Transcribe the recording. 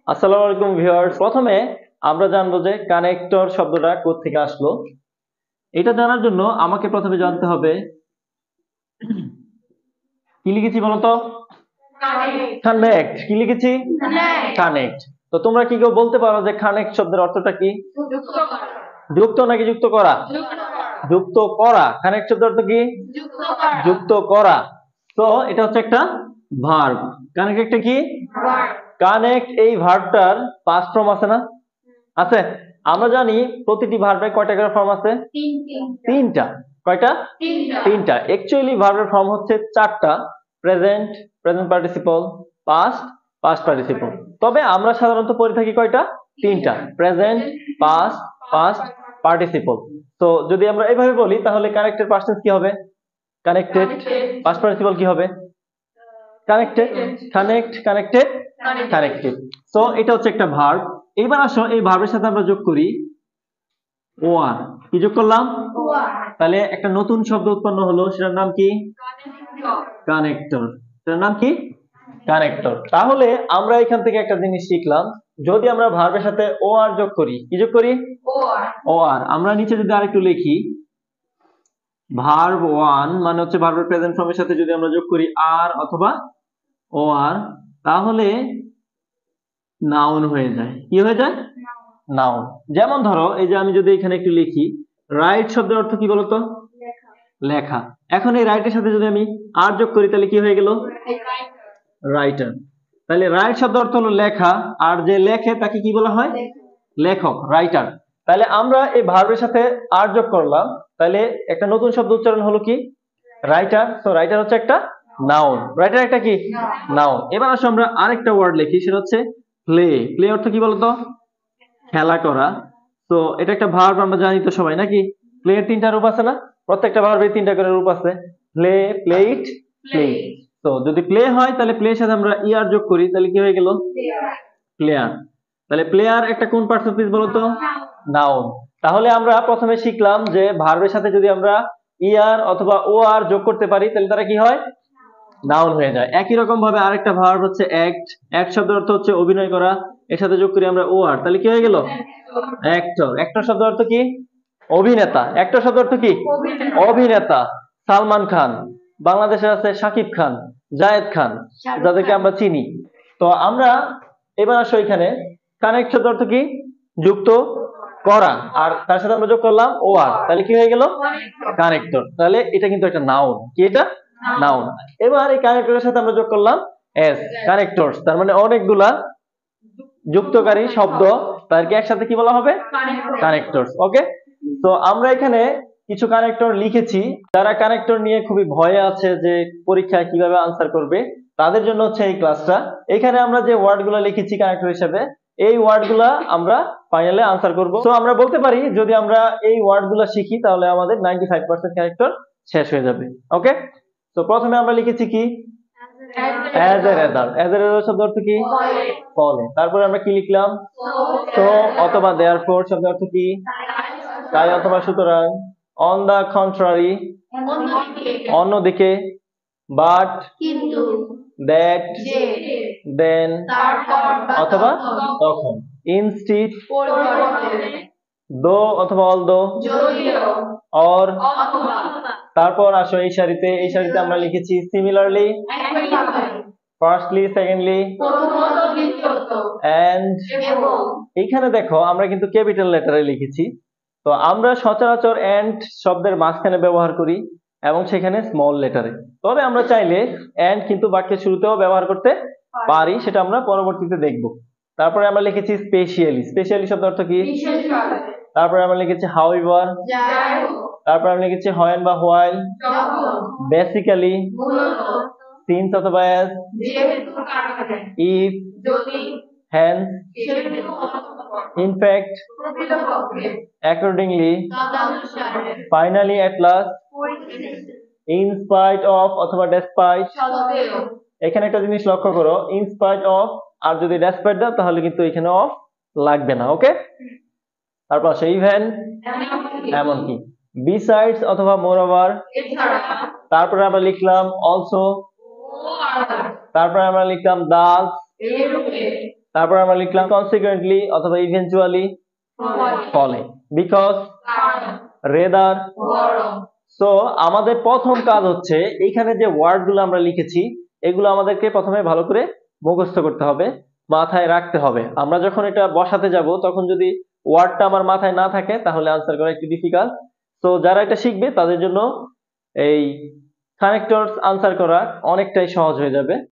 আসসালামু আলাইকুম ভিউয়ার্স। প্রথমে আমরা জানবো যে কানেক্টর শব্দটা কোথা থেকে আসলো। এটা জানার জন্য আমাকে প্রথমে জানতে হবে কি লিখেছি বলতো? কানেক্ট। কি লিখেছি? কানেক্ট। তো তোমরা কি কেউ বলতে পারো যে কানেক্ট শব্দের অর্থটা কি? যুক্ত নাকি যুক্ত করা? যুক্ত করা। কানেক্ট শব্দের অর্থ কি? যুক্ত করা। তো এটা হচ্ছে একটা ভার্ব। কানেক্ট একটা কি? কানেক্ট। এই ভার্বটার পাস্ট ফর্ম আছে না? আছে। আমরা জানি প্রতিটি ভার্বের কয়টা করে ফর্ম আছে? তিনটা। কয়টা? তিনটা। অ্যাকচুয়ালি ভার্বের ফর্ম হচ্ছে চারটা: present, present participle, past, past participle. তবে আমরা সাধারণত পড়ে থাকি কয়টা? তিনটা: প্রেজেন্ট, পাস্ট, পাস্ট পার্টিসিপল। তো যদি আমরা এইভাবে বলি তাহলে কানেক্টেড পাস্ট টেন্স কি হবে? কানেক্টেড। পাস্ট পার্টিসিপল কি হবে? Connected. Connect, connected, connected. So এটা হচ্ছে একটা ভার্ব। এবার আসো এই ভার্বের সাথে আমরা যোগ করি ওয়ার। কি যোগ করলাম? তাহলে একটা নতুন শব্দ উৎপন্ন হলো, সেটার নাম কি? কানেক্টর। সেটার নাম কি? কানেক্টর। তাহলে আমরা এখান থেকে একটা জিনিস শিখলাম, যদি আমরা ভার্বের সাথে ওআর যোগ করি, কি যোগ করি? ওআর। আমরা নিচে যদি আরেকটু লিখি, ভার্ব ওয়ান মানে হচ্ছে ভার্বের প্রেজেন্ট ফর্মের সাথে যদি আমরা যোগ করি আর অথবা ওআর, তাহলে নাউন হয়ে যায়। কি হয়ে যায়? নাউন। যেমন ধরো এই যে আমি যদি এখানে একটু লিখি, রাইট শব্দের অর্থ কি বলতো? লেখা। এখন এই রাইটের সাথে যদি আমি আর যোগ করি তাহলে কি হয়ে গেল? রাইটার। তাহলে রাইট শব্দের অর্থ হলো লেখা, আর যে লেখে তাকে কি বলা হয়? লেখক, রাইটার। তাহলে আমরা এই ভার্বের সাথে আর যোগ করলাম, তাহলে একটা নতুন শব্দ উচ্চারণ হলো কি? রাইটার। তো রাইটার হচ্ছে একটা নাউন। রাইটার একটা কি? নাউন। এবার আসো আমরা আরেকটা ওয়ার্ড লিখি, সেটা হচ্ছে প্লে। প্লে অর্থ কি বলতো? খেলা করা। তো এটা একটা ভার্ব, আমরা জানি তো সবাই নাকি? প্লে এর তিনটা রূপ আছে না? প্রত্যেকটা ভার্বের তিনটা করে রূপ আছে: প্লে, প্লেইট, প্লে। তো যদি প্লে হয় তাহলে প্লে এর সাথে আমরা ইআর যোগ করি, তাহলে কি হয়ে গেল? প্লেয়ার। তাহলে প্লেয়ার একটা কোন পার্টস অফ স্পিচ বলতো? নাউন। তাহলে আমরা প্রথমে শিখলাম যে ভার্বের সাথে যদি আমরা ইআর অথবা ওআর যোগ করতে পারি তাহলে তারা কি হয়? নাউন হয়ে যায়। একই রকম ভাবে আরেকটা ভার্ব হচ্ছে অ্যাক্ট। অ্যাক্ট শব্দের অর্থ হচ্ছে অভিনয় করা। এর সাথে যোগ করি আমরা ওআর, তাহলে কি হয়ে গেল? অ্যাক্টর। অ্যাক্টর শব্দের অর্থ কি? অভিনেতা। অ্যাক্টর শব্দের অর্থ কি? অভিনেতা। সালমান খান। বাংলাদেশে আছে শাকিব খান, জায়েদ খান, যাদেরকে আমরা চিনি। তো আমরা এবার আসো এখানে কানেক্ট শব্দের অর্থ কি? যুক্ত করা। আর তার সাথে আমরা যোগ করলাম ওআর, তাহলে কি হয়ে গেল? কানেক্টর। তাহলে এটা কিন্তু একটা নাউন। কি এটা? নাউন। এবার এই কানেক্টরের সাথে আমরা যোগ করলাম এস, কানেক্টরস। তার মানে অনেকগুলা যুক্তকারী শব্দ, তাদেরকে একসাথে কি বলা হবে? কানেক্টরস। ওকে। তো আমরা এখানে কিছু কানেক্টর লিখেছি। যারা কানেক্টর নিয়ে খুবই ভয়ে আছে যে পরীক্ষায় কিভাবে আনসার করবে, তাদের জন্য হচ্ছে এই ক্লাসটা। এখানে আমরা যে ওয়ার্ডগুলো লিখেছি কানেক্টর হিসেবে, এই ওয়ার্ডগুলা আমরা ফাইনালে আনসার করব। তো আমরা বলতে পারি যদি আমরা এই ওয়ার্ডগুলো শিখি তাহলে আমাদের 95% কানেক্টর শেষ হয়ে যাবে। ওকে। তো প্রথমে আমরা লিখেছি কি? As a result. As a result শব্দের অর্থ কি? ফলে। তারপরে আমরা কি লিখলাম? সো অথবা দেয়ারফর শব্দের অর্থ কি? তাই অথবা সুতরাং। অন দা কন্ট্রারি অন্যদিকে। বাট কিন্তু, দ্যাট যে, দেন অথবা তখন। ইনস্টিড পরিবর্তে, দো অথবা অলদো, যদিও, অর। অথবা, তারপর আসো এই সারিতে, এই সারিতে আমরা লিখেছি সিমিলারলি, একইভাবে, ফার্স্টলি, সেকেন্ডলি, প্রথমত, দ্বিতীয়ত, এন্ড। এবং। এখানে দেখো আমরা কিন্তু ক্যাপিটাল লেটারে লিখেছি। তো আমরা সচরাচর এন্ড শব্দের মাঝখানে ব্যবহার করি এবং সেখানে স্মল লেটারে। তবে আমরা চাইলে এন্ড কিন্তু বাক্যের শুরুতেও ব্যবহার করতে পারি, সেটা আমরা পরবর্তীতে দেখব। তারপরে আমরা লিখেছি স্পেশালি। স্পেশালি শব্দের অর্থ কি? বিশেষভাবে, তারপরে আমরা লিখেছি হাউএভার। যাই হোক, তারপরে আমরা লিখেছি হোয়েন বা হোয়াইল, যখন, বেসিক্যালি, মূলত, সিন্স অথবা অ্যাজ, যেহেতু, কারণে, ইফ, যদি, হেন্স, সেহেতু, অতঃপর, ইনফ্যাক্ট, প্রকৃতপক্ষে, অ্যাকর্ডিংলি, তদনুসারে, ফাইনালি, এট লাস্ট, পরিশেষে, ইন স্পাইট অফ অথবা ডেসপাইট। সত্ত্বেও, এখানে একটা জিনিস লক্ষ্য করো, ইন স্পাইট অফ আর যদি ডেসপাইট দাও তাহলে কিন্তু এখানে অফ লাগবে না। ওকে। তারপর আসে ইভেন, এমনকি, এমনকি। বিসাইডস অথবা মোরওভার। এছাড়া, তারপরে আমরা লিখলাম অলসো। ও আদার, তারপরে আমরা লিখলাম দাস। এইরূপে, তারপর আমরা লিখলাম কনসিকুয়েন্টলি অথবা ইভেন্চুয়ালি, ফলে, বিকজ, রেদার। সো আমাদের প্রথম কাজ হচ্ছে এখানে যে ওয়ার্ডগুলো আমরা লিখেছি এগুলো আমাদেরকে প্রথমে ভালো করে মুখস্থ করতে হবে, মাথায় রাখতে হবে। আমরা যখন এটা বসাতে যাব তখন যদি ওয়ার্ডটা আমার মাথায় না থাকে তাহলে আনসার করা একটু ডিফিকাল্ট। তো যারা এটা শিখবে তাদের জন্য এই কানেক্টরস আনসার করা অনেকটাই সহজ হয়ে যাবে।